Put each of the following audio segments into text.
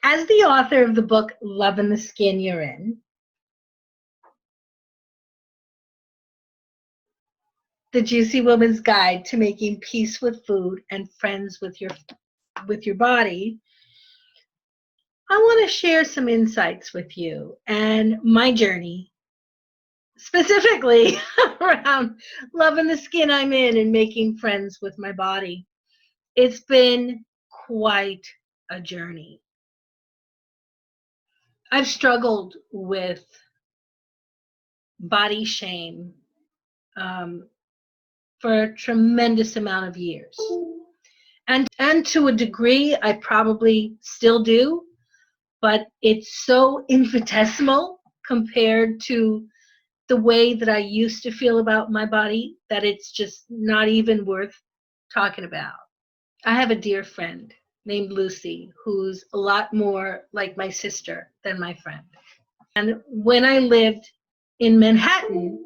As the author of the book, Loving the Skin You're In, The Juicy Woman's Guide to Making Peace with Food and Friends with your body, I want to share some insights with you and my journey, specifically around loving the skin I'm in and making friends with my body. It's been quite a journey. I've struggled with body shame for a tremendous amount of years. And to a degree, I probably still do, but it's so infinitesimal compared to the way that I used to feel about my body that it's just not even worth talking about. I have a dear friend named Lucy who's a lot more like my sister than my friend. And when I lived in Manhattan,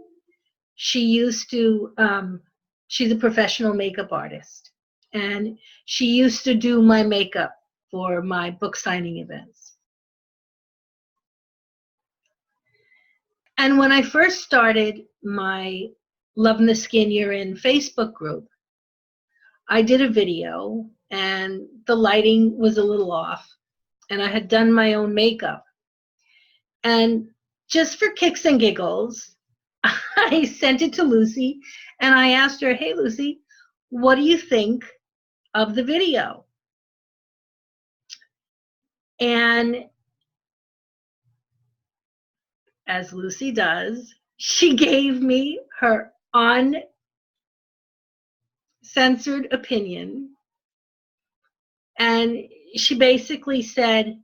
she used to, she's a professional makeup artist, and she used to do my makeup for my book signing events. And when I first started my Loving the Skin You're In Facebook group, I did a video and the lighting was a little off, and I had done my own makeup. And just for kicks and giggles, I sent it to Lucy and I asked her, hey, Lucy, what do you think of the video? And as Lucy does, she gave me her uncensored opinion. And she basically said,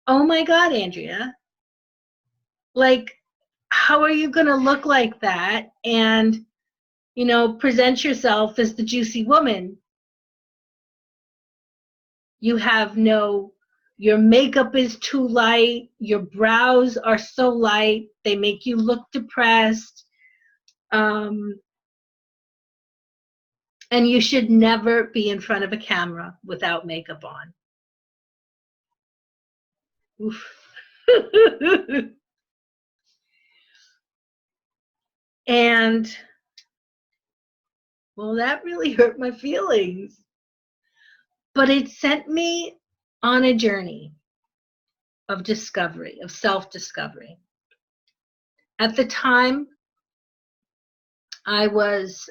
oh my God, Andrea, like, how are you going to look like that and, present yourself as the juicy woman? You have your makeup is too light, your brows are so light, they make you look depressed, and you should never be in front of a camera without makeup on. Oof. And, well, that really hurt my feelings. But it sent me on a journey of discovery, of self-discovery. At the time, I was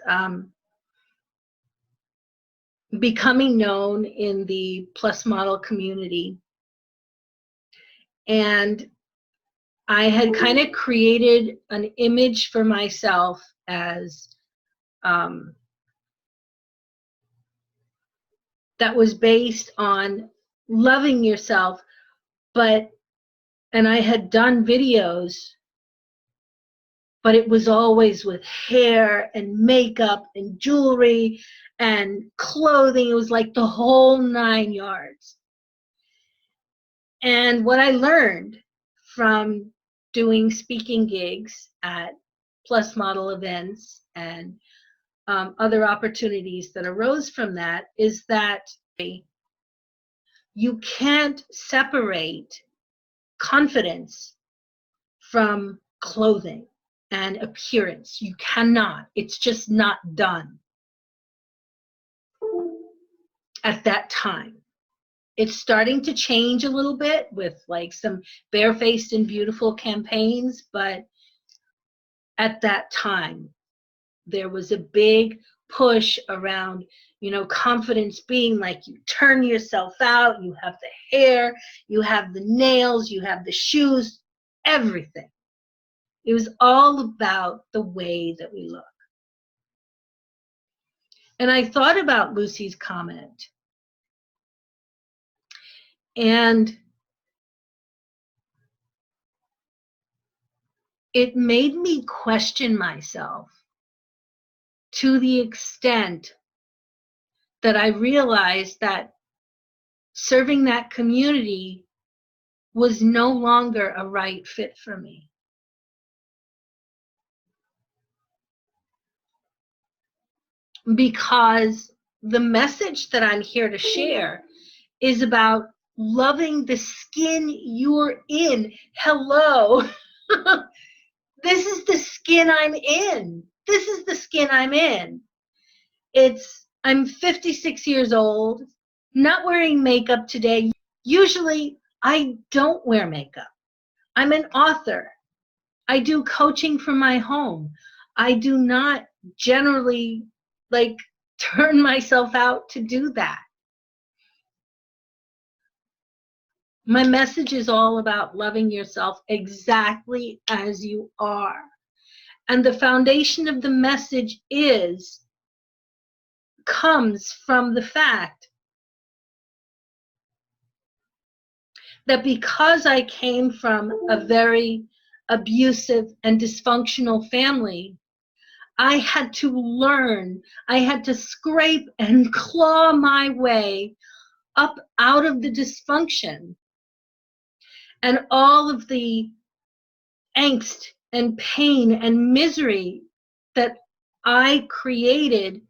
becoming known in the plus model community. And I had kind of created an image for myself as that was based on loving yourself, and I had done videos, but it was always with hair and makeup and jewelry and clothing. It was like the whole 9 yards. And what I learned from doing speaking gigs at plus model events and other opportunities that arose from that is that you can't separate confidence from clothing and appearance. You cannot. It's just not done at that time. It's starting to change a little bit with like some barefaced and beautiful campaigns, but at that time, there was a big push around, confidence being like you turn yourself out, you have the hair, you have the nails, you have the shoes, everything. It was all about the way that we look. And I thought about Lucy's comment. And it made me question myself to the extent that I realized that serving that community was no longer a right fit for me. Because the message that I'm here to share is about loving the skin you're in. Hello. This is the skin I'm in. This is the skin I'm in. I'm 56 years old, not wearing makeup today. Usually I don't wear makeup. I'm an author. I do coaching from my home. I do not generally turn myself out to do that. My message is all about loving yourself exactly as you are. And the foundation of the message comes from the fact that because I came from a very abusive and dysfunctional family, I had to learn, I had to scrape and claw my way up out of the dysfunction and all of the angst and pain and misery that I created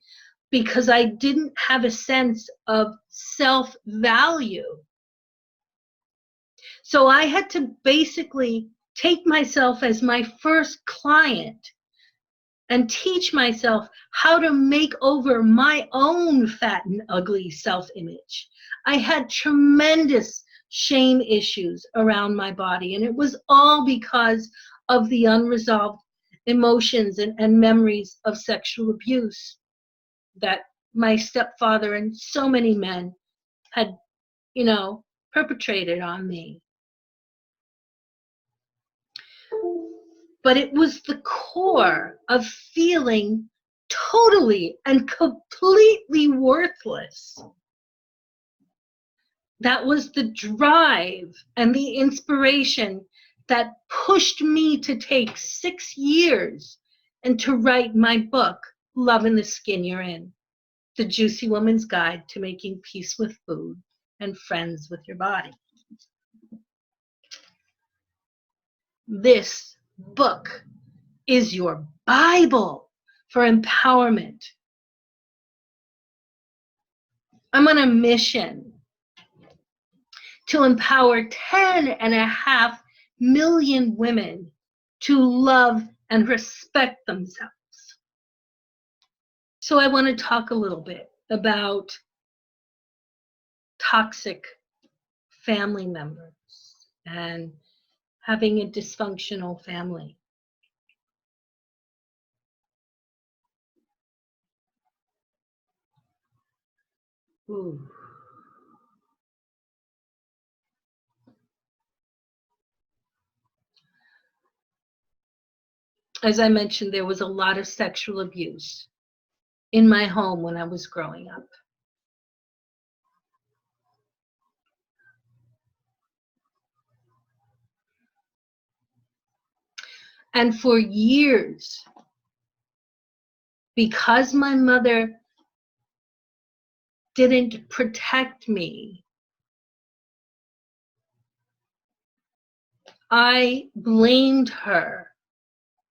because I didn't have a sense of self-value. So I had to basically take myself as my first client and teach myself how to make over my own fat and ugly self-image. I had tremendous shame issues around my body, and it was all because of the unresolved emotions and memories of sexual abuse that my stepfather and so many men had, perpetrated on me. But it was the core of feeling totally and completely worthless. That was the drive and the inspiration that pushed me to take 6 years and to write my book, Loving the Skin You're In, The Juicy Woman's Guide to Making Peace with Food and Friends with Your Body. This book is your Bible for empowerment. I'm on a mission to empower 10.5 million women to love and respect themselves. So I want to talk a little bit about toxic family members and having a dysfunctional family. Ooh. As I mentioned, there was a lot of sexual abuse in my home when I was growing up. And for years, because my mother didn't protect me, I blamed her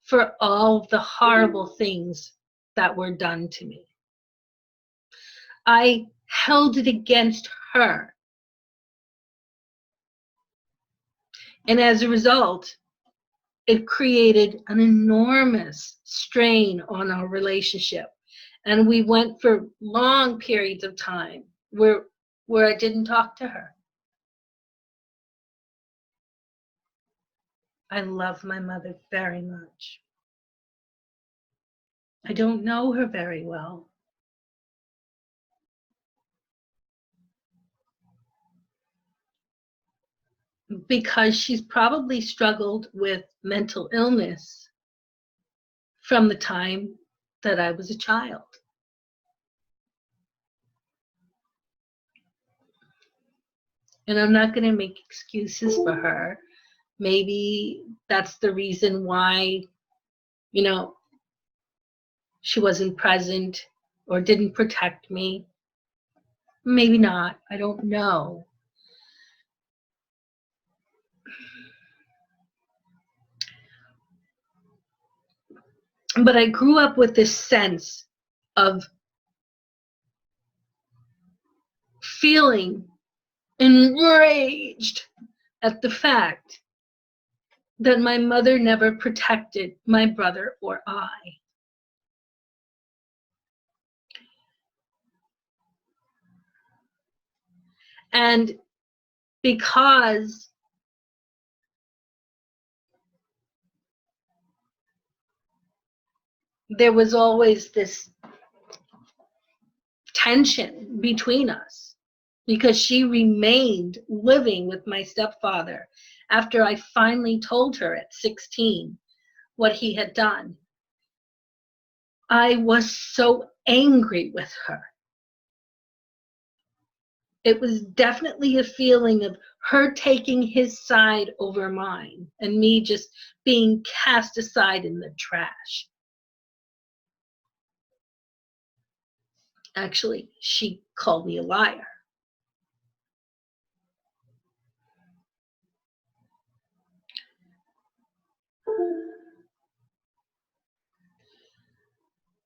for all the horrible things that were done to me. I held it against her. And as a result, it created an enormous strain on our relationship. And we went for long periods of time where I didn't talk to her. I love my mother very much. I don't know her very well. Because she's probably struggled with mental illness from the time that I was a child. And I'm not going to make excuses for her. Maybe that's the reason why, she wasn't present or didn't protect me. Maybe not. I don't know. But I grew up with this sense of feeling enraged at the fact that my mother never protected my brother or I. And because there was always this tension between us, because she remained living with my stepfather after I finally told her at 16 what he had done. I was so angry with her. It was definitely a feeling of her taking his side over mine and me just being cast aside in the trash. Actually, she called me a liar.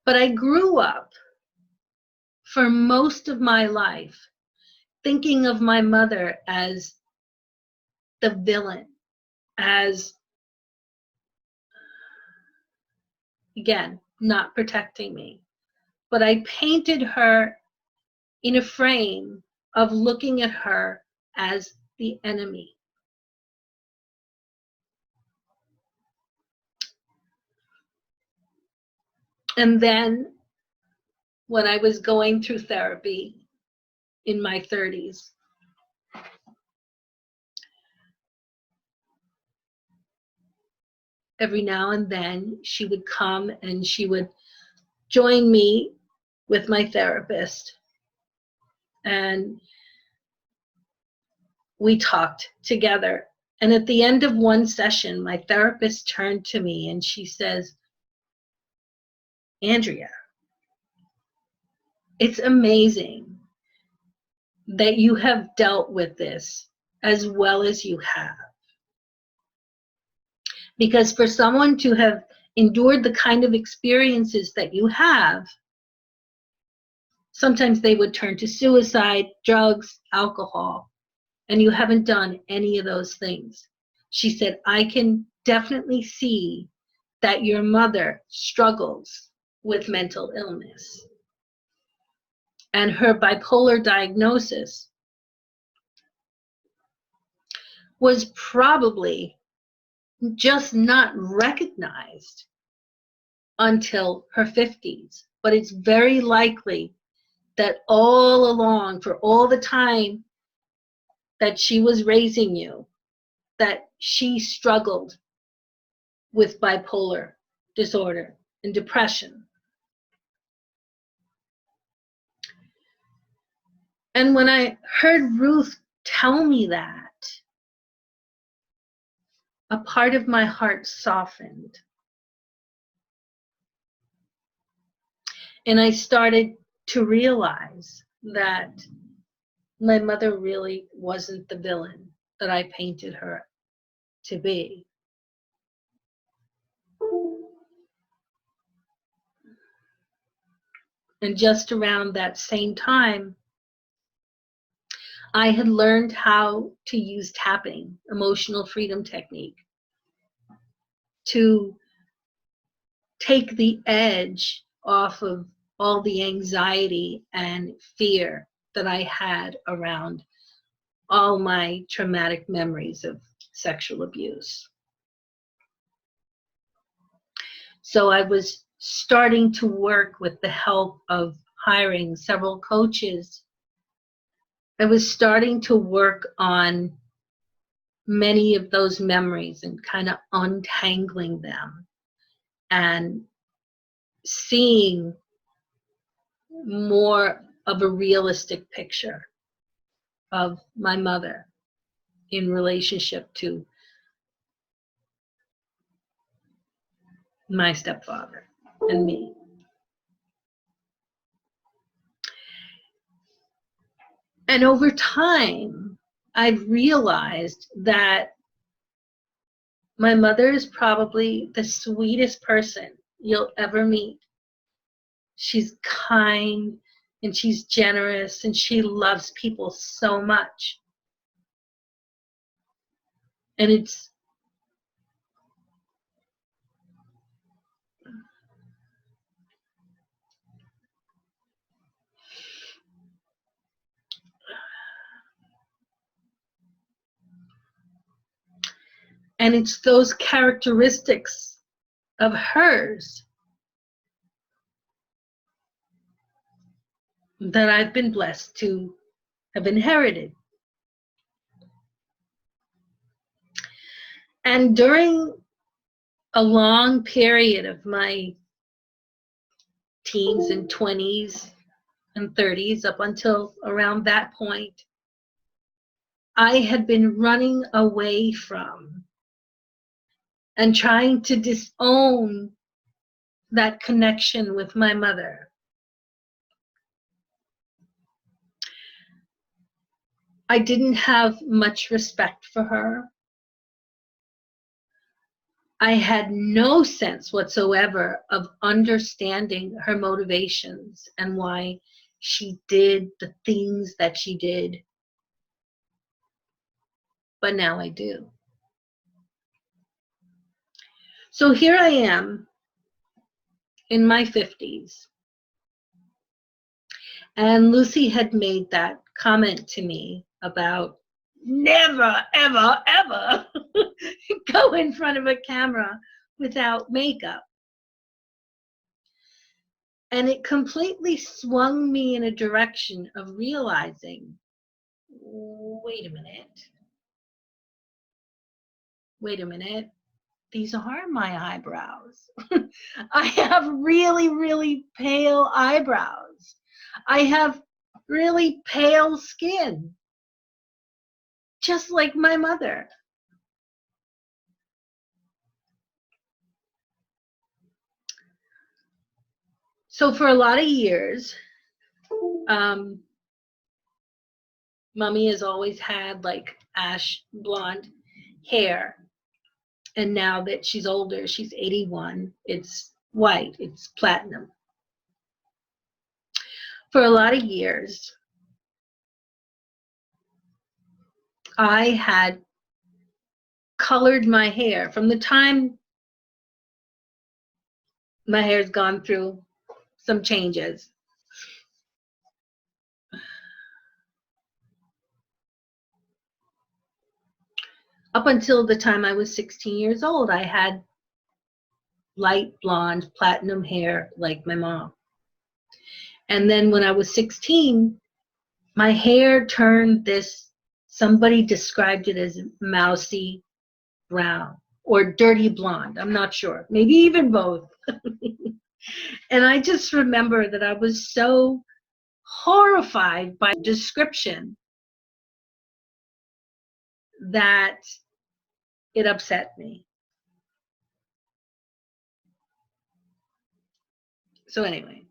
But I grew up for most of my life thinking of my mother as the villain, as, again, not protecting me. But I painted her in a frame of looking at her as the enemy. And then when I was going through therapy in my 30s, every now and then she would come and she would join me with my therapist, and we talked together. And at the end of one session, my therapist turned to me and she says, Andrea, it's amazing that you have dealt with this as well as you have. Because for someone to have endured the kind of experiences that you have, sometimes they would turn to suicide, drugs, alcohol, and you haven't done any of those things. She said, I can definitely see that your mother struggles with mental illness. And her bipolar diagnosis was probably just not recognized until her 50s. But it's very likely that all along, for all the time that she was raising you, that she struggled with bipolar disorder and depression. And when I heard Ruth tell me that, a part of my heart softened. And I started to realize that my mother really wasn't the villain that I painted her to be. And just around that same time, I had learned how to use tapping, emotional freedom technique, to take the edge off of all the anxiety and fear that I had around all my traumatic memories of sexual abuse. So I was starting to work with the help of hiring several coaches. I was starting to work on many of those memories and kind of untangling them and seeing more of a realistic picture of my mother in relationship to my stepfather and me. And over time, I've realized that my mother is probably the sweetest person you'll ever meet. She's kind and she's generous and she loves people so much. And it's those characteristics of hers that I've been blessed to have inherited. And during a long period of my teens and 20s and 30s, up until around that point, I had been running away from and trying to disown that connection with my mother. I didn't have much respect for her. I had no sense whatsoever of understanding her motivations and why she did the things that she did. But now I do. So here I am in my 50s. And Lucy had made that comment to me about never, ever, ever go in front of a camera without makeup. And it completely swung me in a direction of realizing, wait a minute, these are my eyebrows. I have really, really pale eyebrows. I have really pale skin, just like my mother. So for a lot of years, Mommy has always had like ash blonde hair. And now that she's older, she's 81, it's white, it's platinum. For a lot of years, I had colored my hair from the time my hair's gone through some changes. Up until the time I was 16 years old, I had light blonde platinum hair like my mom. And then when I was 16, my hair turned this, somebody described it as mousy brown or dirty blonde. I'm not sure, maybe even both. And I just remember that I was so horrified by the description that it upset me. So anyway,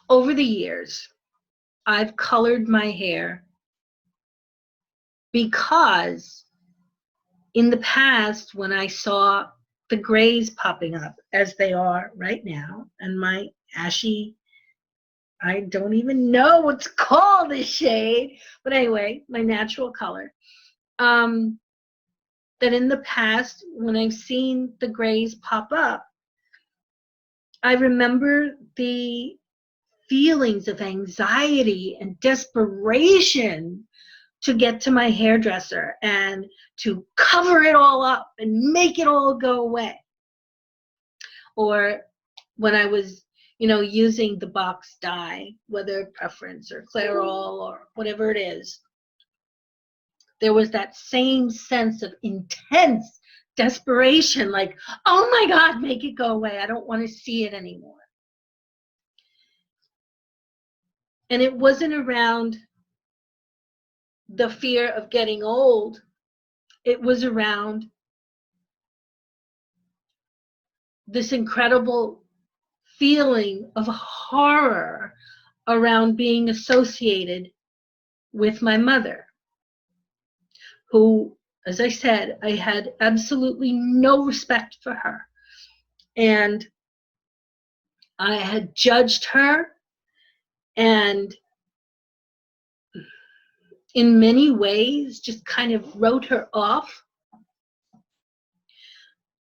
over the years, I've colored my hair because in the past, when I saw the grays popping up as they are right now, and my ashy, I don't even know what's called this shade, but anyway, my natural color, that in the past, when I've seen the grays pop up, I remember the feelings of anxiety and desperation to get to my hairdresser and to cover it all up and make it all go away. Or when I was, using the box dye, whether Preference or Clairol or whatever it is, there was that same sense of intense desperation, like, oh my God, make it go away. I don't want to see it anymore. And it wasn't around the fear of getting old. It was around this incredible feeling of horror around being associated with my mother, who, as I said, I had absolutely no respect for her. And I had judged her, and in many ways just kind of wrote her off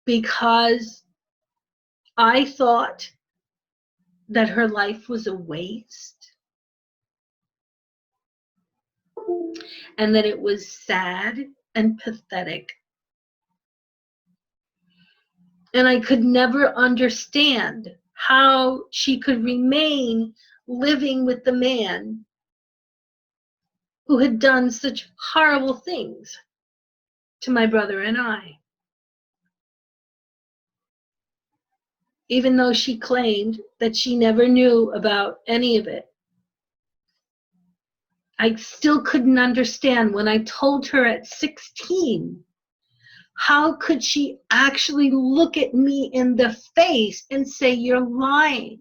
because I thought that her life was a waste and that it was sad and pathetic. And I could never understand how she could remain living with the man who had done such horrible things to my brother and I. Even though she claimed that she never knew about any of it. I still couldn't understand when I told her at 16, how could she actually look at me in the face and say, "You're lying"?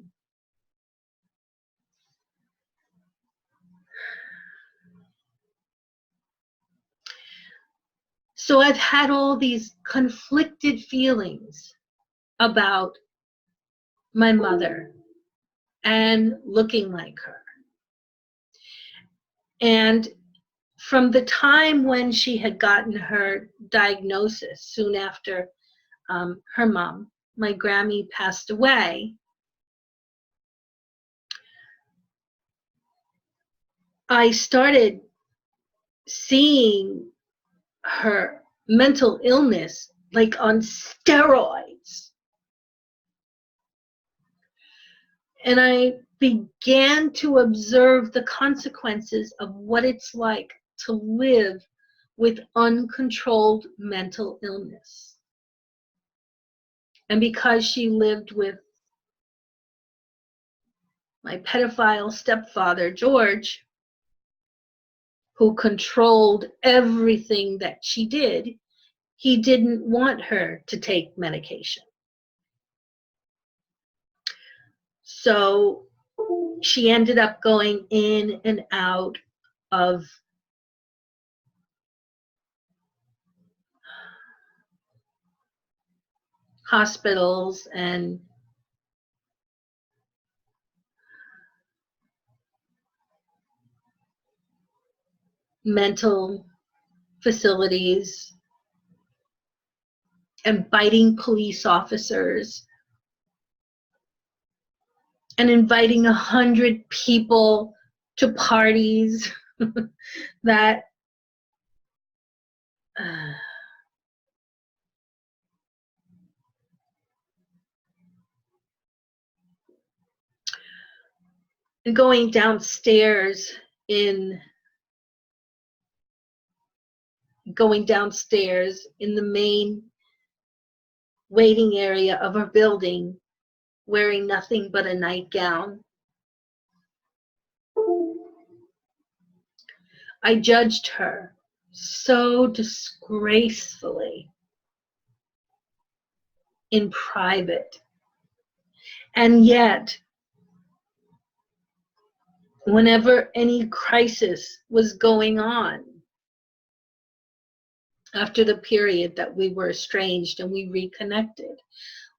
So I've had all these conflicted feelings about my mother and looking like her. And from the time when she had gotten her diagnosis, soon after her mom, my Grammy, passed away, I started seeing her mental illness like on steroids. And I began to observe the consequences of what it's like to live with uncontrolled mental illness. And because she lived with my pedophile stepfather, George, who controlled everything that she did, he didn't want her to take medication. So she ended up going in and out of hospitals and mental facilities and biting police officers and inviting 100 people to parties that going downstairs in the main waiting area of our building, wearing nothing but a nightgown. I judged her so disgracefully in private. And yet, whenever any crisis was going on, after the period that we were estranged and we reconnected,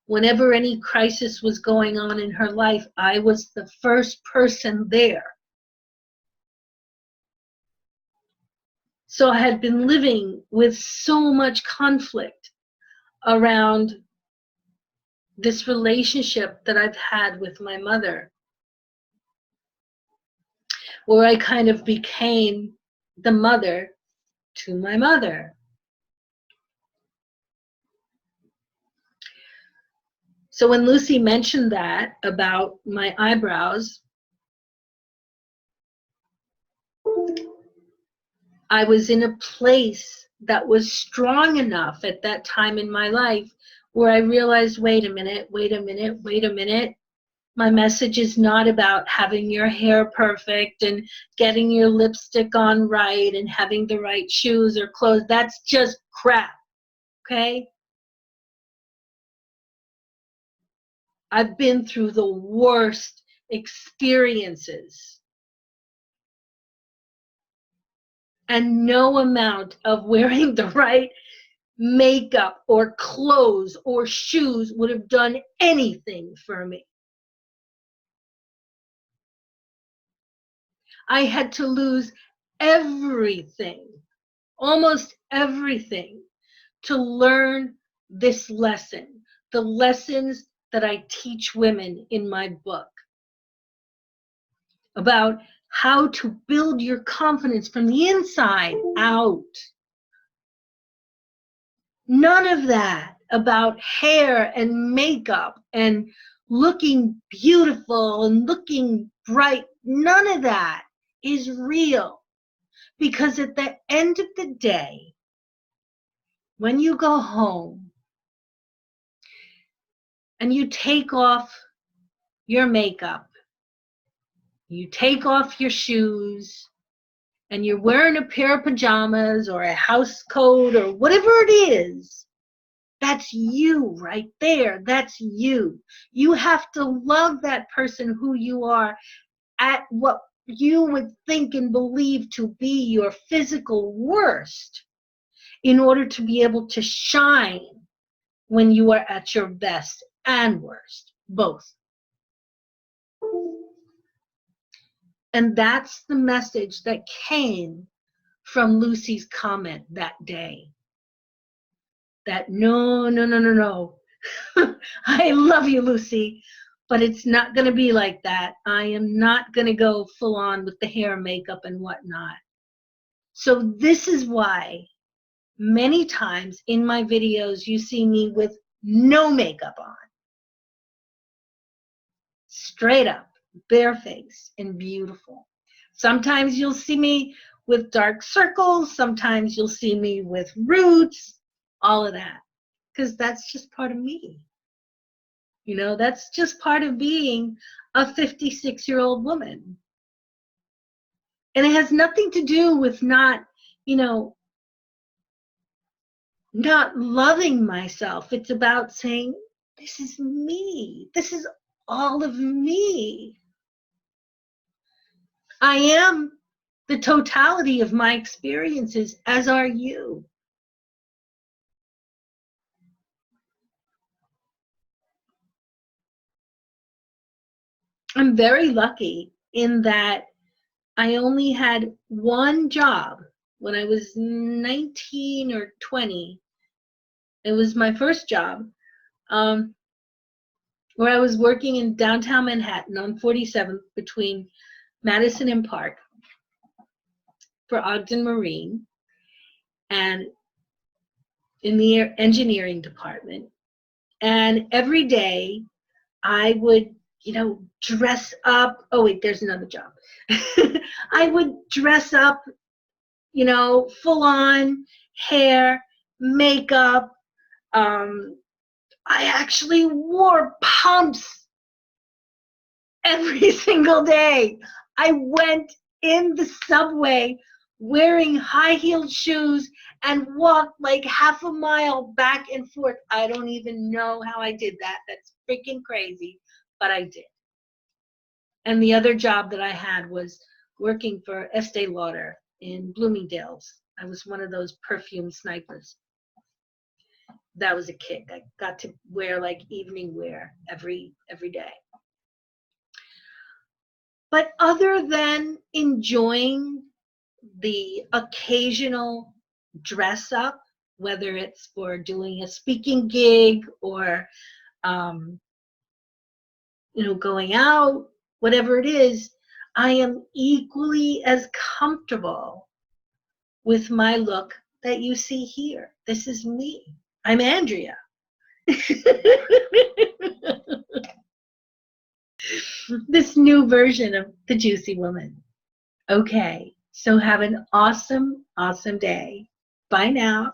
whenever any crisis was going on in her life, I was the first person there. So I had been living with so much conflict around this relationship that I've had with my mother, where I kind of became the mother to my mother. So when Lucy mentioned that about my eyebrows, I was in a place that was strong enough at that time in my life where I realized, wait a minute. My message is not about having your hair perfect and getting your lipstick on right and having the right shoes or clothes. That's just crap, okay? I've been through the worst experiences. And no amount of wearing the right makeup or clothes or shoes would have done anything for me. I had to lose everything, almost everything, to learn this lesson, the lessons that I teach women in my book about how to build your confidence from the inside out. None of that about hair and makeup and looking beautiful and looking bright. None of that is real. Because at the end of the day, when you go home and you take off your makeup, you take off your shoes, and you're wearing a pair of pajamas or a house coat or whatever it is, that's you right there. That's you. You have to love that person who you are at what you would think and believe to be your physical worst in order to be able to shine when you are at your best and worst, both. And that's the message that came from Lucy's comment that day. That no. I love you, Lucy, but it's not going to be like that. I am not going to go full on with the hair, makeup, and whatnot. So this is why many times in my videos you see me with no makeup on. Straight up, barefaced, and beautiful. Sometimes you'll see me with dark circles. Sometimes you'll see me with roots, all of that. Because that's just part of me. You know, that's just part of being a 56-year-old woman. And it has nothing to do with not, not loving myself. It's about saying, this is me. This is all of me. I am the totality of my experiences, as are you. I'm very lucky in that I only had one job when I was 19 or 20. It was my first job where I was working in downtown Manhattan on 47th between Madison and Park for Ogden Marine and in the engineering department. And every day I would, dress up. Oh, wait, there's another job. I would dress up, full on hair, makeup. I actually wore pumps every single day. I went in the subway wearing high-heeled shoes and walked like half a mile back and forth. I don't even know how I did that. That's freaking crazy, but I did. And the other job that I had was working for Estee Lauder in Bloomingdale's. I was one of those perfume snipers. That was a kick. I got to wear like evening wear every day. But other than enjoying the occasional dress up, whether it's for doing a speaking gig or going out, whatever it is, I am equally as comfortable with my look that you see here. This is me. I'm Andrea. This new version of the Juicy Woman. Okay, so have an awesome, awesome day. Bye now.